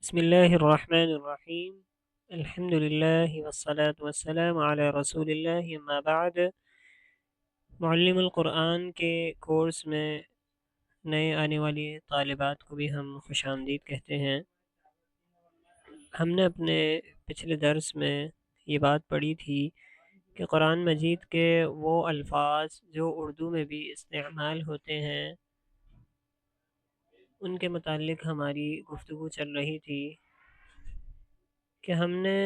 بسم اللہ الرحمن الرحیم الحمد للہ والصلاة والسلام علی رسول اللہ اما بعد۔ معلم القرآن کے کورس میں نئے آنے والی طالبات کو بھی ہم خوش آمدید کہتے ہیں۔ ہم نے اپنے پچھلے درس میں یہ بات پڑھی تھی کہ قرآن مجید کے وہ الفاظ جو اردو میں بھی استعمال ہوتے ہیں ان کے متعلق ہماری گفتگو چل رہی تھی کہ ہم نے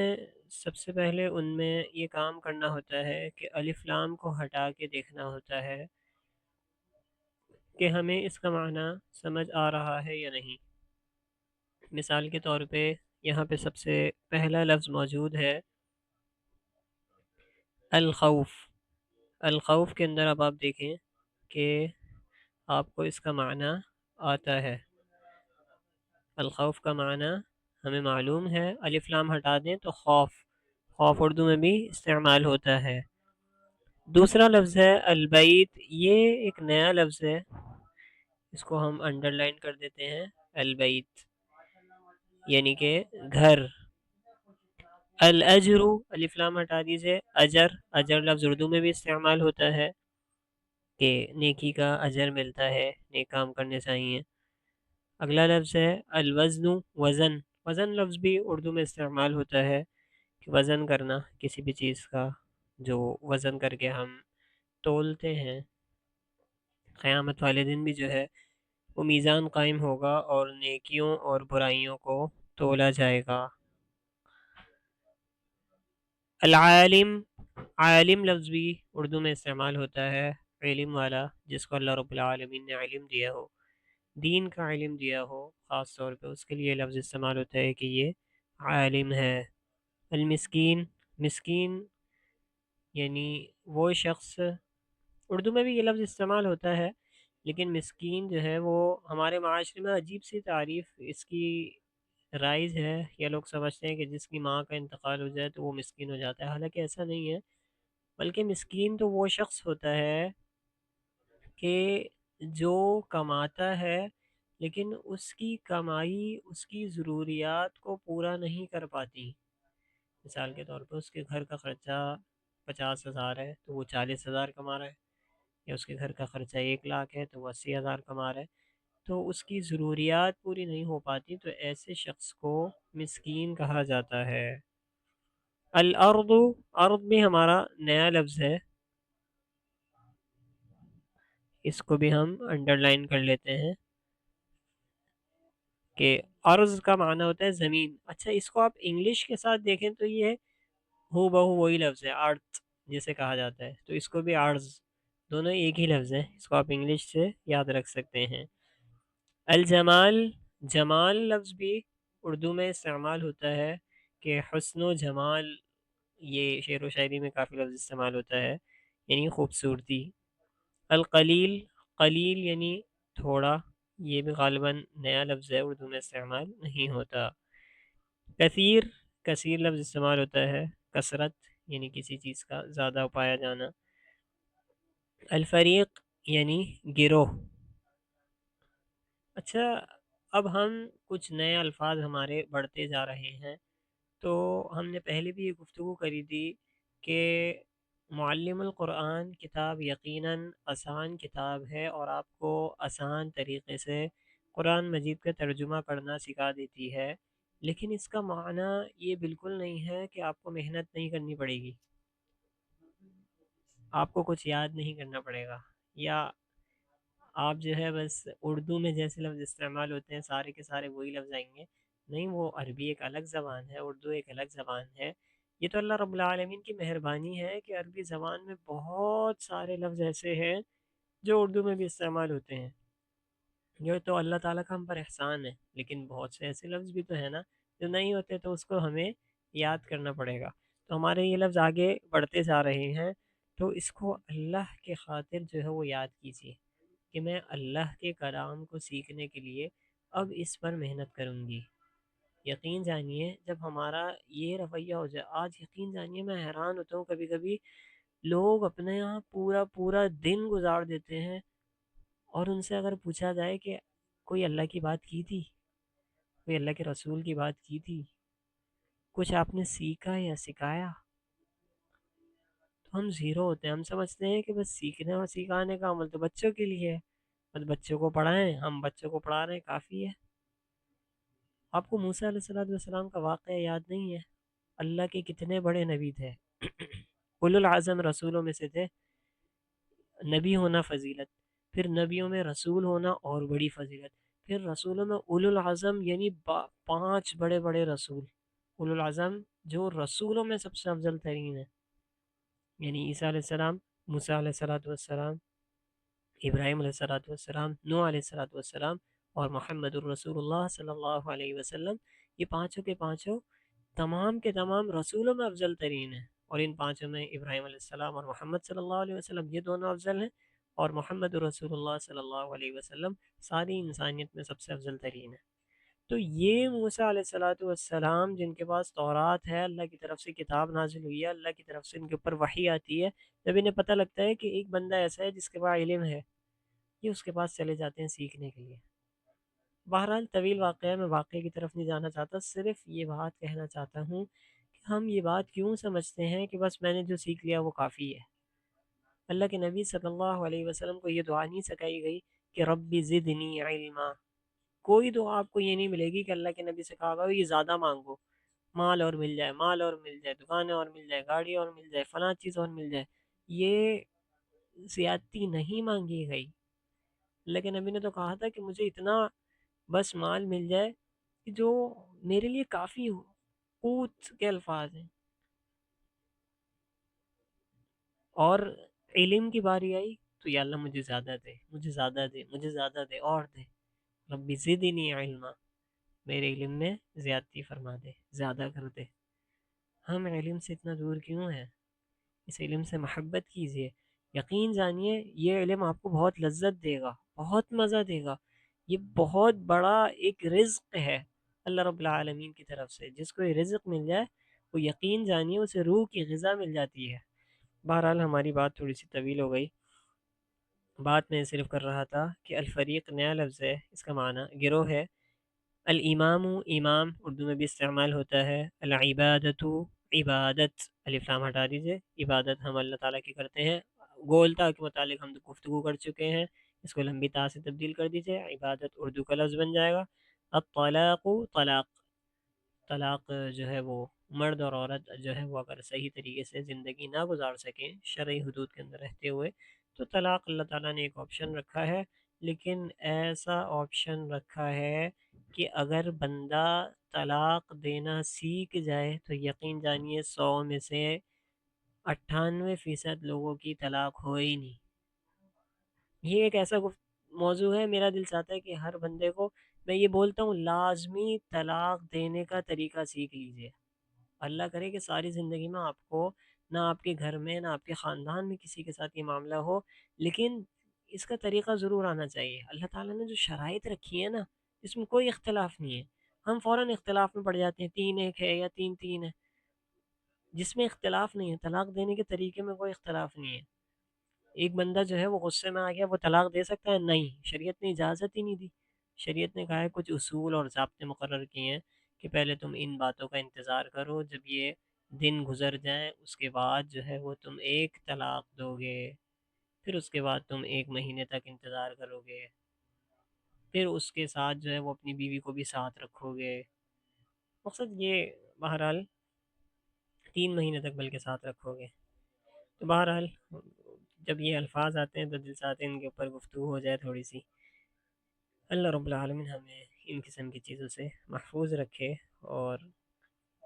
سب سے پہلے ان میں یہ کام کرنا ہوتا ہے کہ الف لام کو ہٹا کے دیکھنا ہوتا ہے کہ ہمیں اس کا معنی سمجھ آ رہا ہے یا نہیں۔ مثال کے طور پہ یہاں پہ سب سے پہلا لفظ موجود ہے الخوف۔ الخوف کے اندر اب آپ دیکھیں کہ آپ کو اس کا معنی آتا ہے۔ الخوف کا معنی ہمیں معلوم ہے، الف لام ہٹا دیں تو خوف، خوف اردو میں بھی استعمال ہوتا ہے۔ دوسرا لفظ ہے البیت، یہ ایک نیا لفظ ہے، اس کو ہم انڈر لائن کر دیتے ہیں، البیت یعنی کہ گھر۔ الاجر، الف لام ہٹا دیجئے، اجر، اجر لفظ اردو میں بھی استعمال ہوتا ہے کہ نیکی کا اجر ملتا ہے، نیک کام کرنے چاہیے۔ اگلا لفظ ہے الوزن، وزن، وزن لفظ بھی اردو میں استعمال ہوتا ہے کہ وزن کرنا کسی بھی چیز کا، جو وزن کر کے ہم تولتے ہیں۔ قیامت والے دن بھی جو ہے وہ میزان قائم ہوگا اور نیکیوں اور برائیوں کو تولا جائے گا۔ العالم، عالم لفظ بھی اردو میں استعمال ہوتا ہے، علم والا، جس کو اللہ رب العالمین نے علم دیا ہو، دین کا علم دیا ہو خاص طور پہ، اس کے لیے لفظ استعمال ہوتا ہے کہ یہ عالم ہے۔ المسکین، مسکین یعنی وہ شخص، اردو میں بھی یہ لفظ استعمال ہوتا ہے لیکن مسکین جو ہے وہ ہمارے معاشرے میں عجیب سی تعریف اس کی رائج ہے، یا لوگ سمجھتے ہیں کہ جس کی ماں کا انتقال ہو جائے تو وہ مسکین ہو جاتا ہے، حالانکہ ایسا نہیں ہے، بلکہ مسکین تو وہ شخص ہوتا ہے کہ جو کماتا ہے لیکن اس کی کمائی اس کی ضروریات کو پورا نہیں کر پاتی۔ مثال کے طور پہ اس کے گھر کا خرچہ 50,000 ہے تو وہ 40,000 کما رہا ہے، یا اس کے گھر کا خرچہ 1,00,000 ہے تو وہ 80,000 کما رہا ہے، تو اس کی ضروریات پوری نہیں ہو پاتی، تو ایسے شخص کو مسکین کہا جاتا ہے۔ الارض، ارض بھی ہمارا نیا لفظ ہے، اس کو بھی ہم انڈر لائن کر لیتے ہیں کہ ارض کا معنی ہوتا ہے زمین۔ اچھا، اس کو آپ انگلش کے ساتھ دیکھیں تو یہ ہو بہو وہی لفظ ہے، ارتھ جسے کہا جاتا ہے، تو اس کو بھی ارض، دونوں ایک ہی لفظ ہیں، اس کو آپ انگلش سے یاد رکھ سکتے ہیں۔ الجمال، جمال لفظ بھی اردو میں استعمال ہوتا ہے کہ حسن و جمال، یہ شعر و شاعری میں کافی لفظ استعمال ہوتا ہے یعنی خوبصورتی۔ القلیل، قلیل یعنی تھوڑا، یہ بھی غالباً نیا لفظ ہے، اردو میں استعمال نہیں ہوتا۔ کثیر، کثیر لفظ استعمال ہوتا ہے کثرت یعنی کسی چیز کا زیادہ پایا جانا۔ الفریق یعنی گروہ۔ اچھا، اب ہم کچھ نئے الفاظ ہمارے بڑھتے جا رہے ہیں، تو ہم نے پہلے بھی یہ گفتگو کری تھی کہ معلم القرآن کتاب یقیناً آسان کتاب ہے اور آپ کو آسان طریقے سے قرآن مجید کا ترجمہ پڑھنا سکھا دیتی ہے، لیکن اس کا معنی یہ بالکل نہیں ہے کہ آپ کو محنت نہیں کرنی پڑے گی، آپ کو کچھ یاد نہیں کرنا پڑے گا، یا آپ جو ہے بس اردو میں جیسے لفظ استعمال ہوتے ہیں سارے کے سارے وہی لفظ آئیں گے، نہیں، وہ عربی ایک الگ زبان ہے، اردو ایک الگ زبان ہے۔ یہ تو اللہ رب العالمین کی مہربانی ہے کہ عربی زبان میں بہت سارے لفظ ایسے ہیں جو اردو میں بھی استعمال ہوتے ہیں، یہ تو اللہ تعالیٰ کا ہم پر احسان ہے، لیکن بہت سے ایسے لفظ بھی تو ہیں نا جو نہیں ہوتے، تو اس کو ہمیں یاد کرنا پڑے گا، تو ہمارے یہ لفظ آگے بڑھتے جا رہے ہیں، تو اس کو اللہ کے خاطر جو ہے وہ یاد کیجیے کہ میں اللہ کے کلام کو سیکھنے کے لیے اب اس پر محنت کروں گی۔ یقین جانیے جب ہمارا یہ رویہ ہو جائے، آج یقین جانیے میں حیران ہوتا ہوں، کبھی کبھی لوگ اپنے یہاں پورا پورا دن گزار دیتے ہیں اور ان سے اگر پوچھا جائے کہ کوئی اللہ کی بات کی تھی کوئی اللہ کے رسول کی بات کی تھی، کچھ آپ نے سیکھا یا سکھایا؟ تو ہم زیرو ہوتے ہیں، ہم سمجھتے ہیں کہ بس سیکھنے اور سکھانے کا عمل تو بچوں کے لیے ہے، بس بچوں کو پڑھائیں، ہم بچوں کو پڑھا رہے ہیں کافی ہے۔ آپ کو موسیٰ علیہ السلام کا واقعہ یاد نہیں ہے؟ اللہ کے کتنے بڑے نبی تھے، اولو العزم رسولوں میں سے تھے۔ نبی ہونا فضیلت، پھر نبیوں میں رسول ہونا اور بڑی فضیلت، پھر رسولوں میں اولو العزم یعنی 5 بڑے بڑے رسول، اولو العزم جو رسولوں میں سب سے افضل ترین ہے، یعنی عیسیٰ علیہ السلام، موسیٰ علیہ السلام، ابراہیم علیہ السلام، نوح علیہ السلام، اور محمد الرسول اللہ صلی اللہ علیہ وسلم۔ یہ پانچوں کے پانچوں تمام کے تمام رسولوں میں افضل ترین ہیں، اور ان پانچوں میں ابراہیم علیہ السلام اور محمد صلی اللہ علیہ وسلم یہ دونوں افضل ہیں، اور محمد رسول اللہ صلی اللہ علیہ وسلم ساری انسانیت میں سب سے افضل ترین ہے۔ تو یہ موسیٰ علیہ السلام جن کے پاس تورات ہے، اللہ کی طرف سے کتاب نازل ہوئی ہے، اللہ کی طرف سے ان کے اوپر وحی آتی ہے، جب انہیں پتہ لگتا ہے کہ ایک بندہ ایسا ہے جس کے پاس علم ہے، یہ اس کے پاس چلے جاتے ہیں سیکھنے کے لیے۔ بہرحال طویل واقعہ ہے، میں واقعے کی طرف نہیں جانا چاہتا، صرف یہ بات کہنا چاہتا ہوں کہ ہم یہ بات کیوں سمجھتے ہیں کہ بس میں نے جو سیکھ لیا وہ کافی ہے۔ اللہ کے نبی صلی اللہ علیہ وسلم کو یہ دعا نہیں سکھائی گئی کہ رب زدنی علما۔ کوئی دعا آپ کو یہ نہیں ملے گی کہ اللہ کے نبی سے کہا گا یہ زیادہ مانگو، مال اور مل جائے، مال اور مل جائے، دکانیں اور مل جائے، گاڑی اور مل جائے، فلاں چیز اور مل جائے۔ یہ زیادتی نہیں مانگی گئی۔ اللہ کے نبی نے تو کہا تھا کہ مجھے اتنا بس مال مل جائے کہ جو میرے لیے کافی ہو، قوت کے الفاظ ہیں۔ اور علم کی باری آئی تو یا اللہ مجھے زیادہ دے، مجھے زیادہ دے، مجھے زیادہ دے اور دے، رب زدنی علما، میرے علم میں زیادتی فرما دے، زیادہ کر دے۔ ہم علم سے اتنا دور کیوں ہیں؟ اس علم سے محبت کیجیے، یقین جانیے یہ علم آپ کو بہت لذت دے گا، بہت مزہ دے گا، یہ بہت بڑا ایک رزق ہے اللہ رب العالمین کی طرف سے۔ جس کو یہ رزق مل جائے وہ یقین جانیے اسے روح کی غذا مل جاتی ہے۔ بہرحال ہماری بات تھوڑی سی طویل ہو گئی، بات میں صرف کر رہا تھا کہ الفریق نیا لفظ ہے، اس کا معنی گروہ ہے۔ الامام امام اردو میں بھی استعمال ہوتا ہے، العبادت عبادت، الف لام ہٹا دیجئے، عبادت ہم اللہ تعالیٰ کی کرتے ہیں، گولتا کے متعلق ہم گفتگو کر چکے ہیں، اس کو لمبی تا سے تبدیل کر دیجئے، عبادت اردو کا لفظ بن جائے گا۔ الطلاق طلاق، طلاق جو ہے وہ مرد اور عورت جو ہے وہ اگر صحیح طریقے سے زندگی نہ گزار سکیں شرعی حدود کے اندر رہتے ہوئے تو طلاق اللہ تعالیٰ نے ایک آپشن رکھا ہے، لیکن ایسا آپشن رکھا ہے کہ اگر بندہ طلاق دینا سیکھ جائے تو یقین جانیے 100 میں سے 98% لوگوں کی طلاق ہو ہی نہیں۔ یہ ایک ایسا موضوع ہے، میرا دل چاہتا ہے کہ ہر بندے کو میں یہ بولتا ہوں لازمی طلاق دینے کا طریقہ سیکھ لیجئے۔ اللہ کرے کہ ساری زندگی میں آپ کو نہ آپ کے گھر میں نہ آپ کے خاندان میں کسی کے ساتھ یہ معاملہ ہو، لیکن اس کا طریقہ ضرور آنا چاہیے۔ اللہ تعالیٰ نے جو شرائط رکھی ہے نا، اس میں کوئی اختلاف نہیں ہے، ہم فوراً اختلاف میں پڑ جاتے ہیں 3-1 ہے یا 3-3 ہے، جس میں اختلاف نہیں ہے طلاق دینے کے طریقے میں کوئی اختلاف نہیں ہے۔ ایک بندہ جو ہے وہ غصے میں آ گیا، وہ طلاق دے سکتا ہے؟ نہیں، شریعت نے اجازت ہی نہیں دی۔ شریعت نے کہا ہے کچھ اصول اور ضابطے مقرر کیے ہیں کہ پہلے تم ان باتوں کا انتظار کرو، جب یہ دن گزر جائیں اس کے بعد جو ہے وہ تم ایک طلاق دو گے، پھر اس کے بعد تم 1 مہینے تک انتظار کرو گے، پھر اس کے ساتھ جو ہے وہ اپنی بیوی کو بھی ساتھ رکھو گے۔ مقصد یہ بہرحال 3 مہینے تک بلکہ ساتھ رکھو گے۔ تو بہرحال جب یہ الفاظ آتے ہیں تو دل چاہتے ہیں ان کے اوپر گفتگو ہو جائے تھوڑی سی۔ اللہ رب العالمین ہمیں ان قسم کی چیزوں سے محفوظ رکھے اور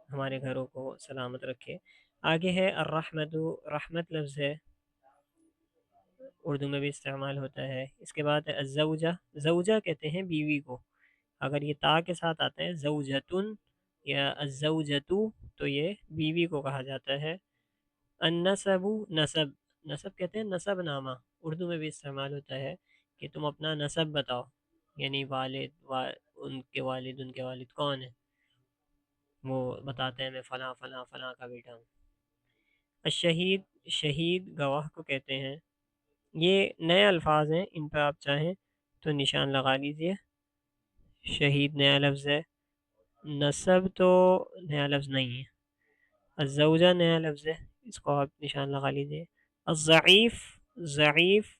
ہمارے گھروں کو سلامت رکھے۔ آگے ہے الرحمت، رحمت لفظ ہے، اردو میں بھی استعمال ہوتا ہے۔ اس کے بعد ہے الزوجہ، زوجہ کہتے ہیں بیوی کو، اگر یہ تا کے ساتھ آتا ہے زوجتن یا الزوجتو تو یہ بیوی کو کہا جاتا ہے۔ النسب، نسب، نسب کہتے ہیں نسب نامہ، اردو میں بھی استعمال ہوتا ہے کہ تم اپنا نسب بتاؤ، یعنی ان کے والد کون ہیں، وہ بتاتے ہیں میں فلاں فلاں فلاں کا بیٹا ہوں۔ الشہید، شہید گواہ کو کہتے ہیں۔ یہ نئے الفاظ ہیں، ان پہ آپ چاہیں تو نشان لگا لیجئے۔ شہید نیا لفظ ہے، نصب تو نیا لفظ نہیں ہے، الزوجہ نیا لفظ ہے، اس کو آپ نشان لگا لیجیے۔ الضعیف، ضعیف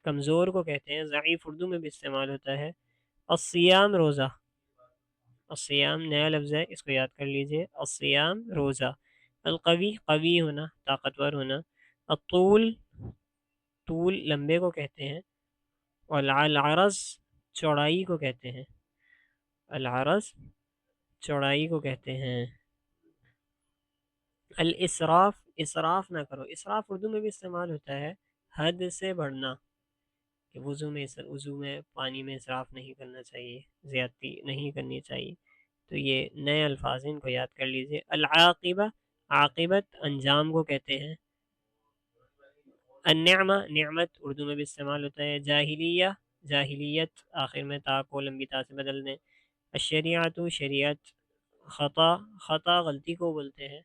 کمزور کو کہتے ہیں، ضعیف اردو میں بھی استعمال ہوتا ہے۔ الصیام روزہ، الصیام نیا لفظ ہے، اس کو یاد کر لیجیے، الصیام روزہ۔ القوی، قوی ہونا، طاقتور ہونا۔ الطول، طول لمبے کو کہتے ہیں۔ والعرض، چوڑائی کو کہتے ہیں، العرض چوڑائی کو کہتے ہیں۔ الاسراف، اسراف نہ کرو، اسراف اردو میں بھی استعمال ہوتا ہے، حد سے بڑھنا، کہ وضو میں پانی میں اسراف نہیں کرنا چاہیے، زیادتی نہیں کرنی چاہیے۔ تو یہ نئے الفاظ ہیں، ان کو یاد کر لیجئے۔ العاقبہ، عاقبت انجام کو کہتے ہیں۔ النعمہ، نعمت اردو میں بھی استعمال ہوتا ہے۔ جاہلیہ، جاہلیت آخر میں تا کو لمبی تا سے بدل دیں۔ الشریعۃ، شریعت۔ خطا، خطا غلطی کو بولتے ہیں،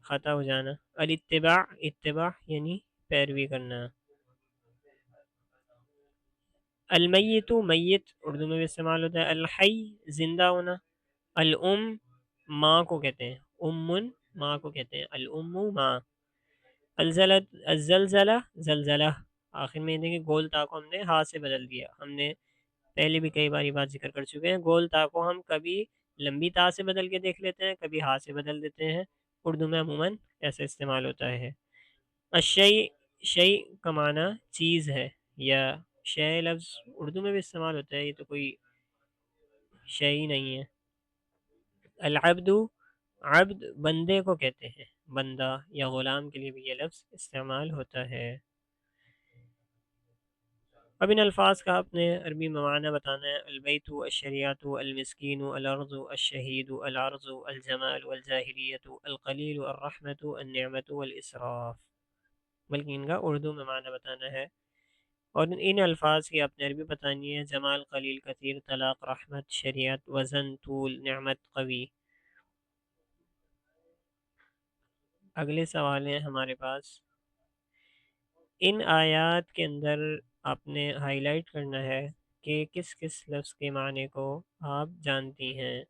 خطا ہو جانا۔ الاتباع، اتباع یعنی پیروی کرنا۔ المیت، میت اردو میں بھی استعمال ہوتا ہے۔ الحی، زندہ ہونا۔ الام، ماں کو کہتے ہیں، امن ماں کو کہتے ہیں، الام ماں۔ الزلزلہ، زلزلہ آخر میں دیکھیں گول تا کو ہم نے ہاتھ سے بدل دیا، ہم نے پہلے بھی کئی بار یہ بات ذکر کر چکے ہیں، گول تا کو ہم کبھی لمبی تا سے بدل کے دیکھ لیتے ہیں، کبھی ہاتھ سے بدل دیتے ہیں، اردو میں عموماً ایسے استعمال ہوتا ہے۔ الشیء، شیء کا معنی چیز ہے، یا شے لفظ اردو میں بھی استعمال ہوتا ہے، یہ تو کوئی شے ہی نہیں ہے۔ العبد، عبد بندے کو کہتے ہیں، بندہ یا غلام کے لیے بھی یہ لفظ استعمال ہوتا ہے۔ اب ان الفاظ کا اپنے عربی معنی بتانا ہے۔ البیت، الشریعۃ، المسکین، الارض، الشہید، العرض، الجمال، والجاہلیۃ، القلیل، الرحمۃ، النعمۃ، والاسراف، بلکہ ان کا اردو میں معنی بتانا ہے۔ اور ان الفاظ کی اپنے عربی بتانی ہے: جمال، قلیل، کثیر، طلاق، رحمت، شریعت، وزن، طول، نعمت، قوی۔ اگلے سوال ہیں ہمارے پاس، ان آیات کے اندر آپ نے ہائی لائٹ کرنا ہے کہ کس کس لفظ کے معنی کو آپ جانتی ہیں۔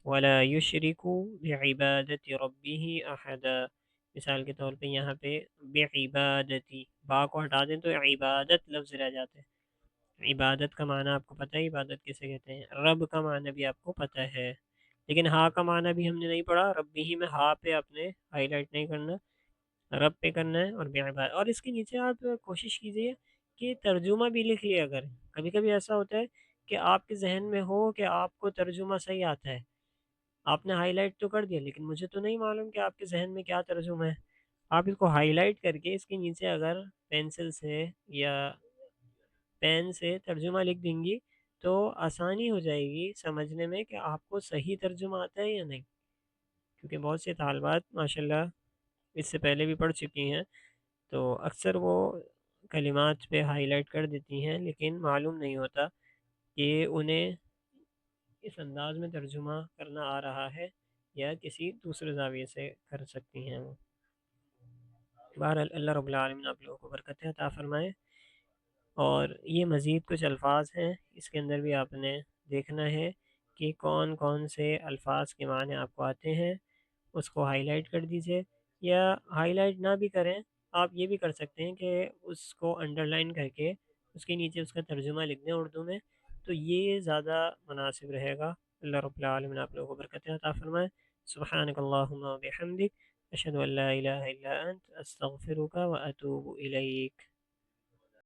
وَلَا يُشْرِكُ بِعِبَادَةِ رَبِّهِ أَحَدًا، مثال کے طور پہ یہاں پہ بعبادتی، با کو ہٹا دیں تو عبادت لفظ رہ جاتے ہیں۔ عبادت کا معنی آپ کو پتہ ہے، عبادت کسے کہتے ہیں، رب کا معنی بھی آپ کو پتہ ہے، لیکن ہا کا معنی بھی ہم نے نہیں پڑھا، ربی ہی میں ہا پہ آپ نے ہائی لائٹ نہیں کرنا، رب پہ کرنا ہے، اور بعباد، اور اس کے نیچے آپ کوشش کیجئے کہ ترجمہ بھی لکھ لیا کریں۔ کبھی کبھی ایسا ہوتا ہے کہ آپ کے ذہن میں ہو کہ آپ کو ترجمہ صحیح آتا ہے، آپ نے ہائی لائٹ تو کر دیا، لیکن مجھے تو نہیں معلوم کہ آپ کے ذہن میں کیا ترجمہ ہے۔ آپ اس کو ہائی لائٹ کر کے اس کے نیچے اگر پینسل سے یا پین سے ترجمہ لکھ دیں گی تو آسانی ہو جائے گی سمجھنے میں کہ آپ کو صحیح ترجمہ آتا ہے یا نہیں، کیونکہ بہت سے طالبات ماشاءاللہ اس سے پہلے بھی پڑھ چکی ہیں، تو اکثر وہ کلمات پہ ہائی لائٹ کر دیتی ہیں، لیکن معلوم نہیں ہوتا کہ انہیں اس انداز میں ترجمہ کرنا آ رہا ہے یا کسی دوسرے زاویے سے کر سکتی ہیں وہ۔ بہرحال اللہ رب العالمین آپ لوگوں کو برکت عطا فرمائے۔ اور یہ مزید کچھ الفاظ ہیں، اس کے اندر بھی آپ نے دیکھنا ہے کہ کون کون سے الفاظ کے معنی آپ کو آتے ہیں، اس کو ہائی لائٹ کر دیجئے، یا ہائی لائٹ نہ بھی کریں، آپ یہ بھی کر سکتے ہیں کہ اس کو انڈر لائن کر کے اس کے نیچے اس کا ترجمہ لکھ دیں اردو میں، تو یہ زیادہ مناسب رہے گا۔ اللہ رب العالمین آپ لوگوں کو برکت عطا فرمائے۔ سبحانک اللہم و بحمدک، اشہد ان لا الہ الا انت، استغفرک و اتوب الیک۔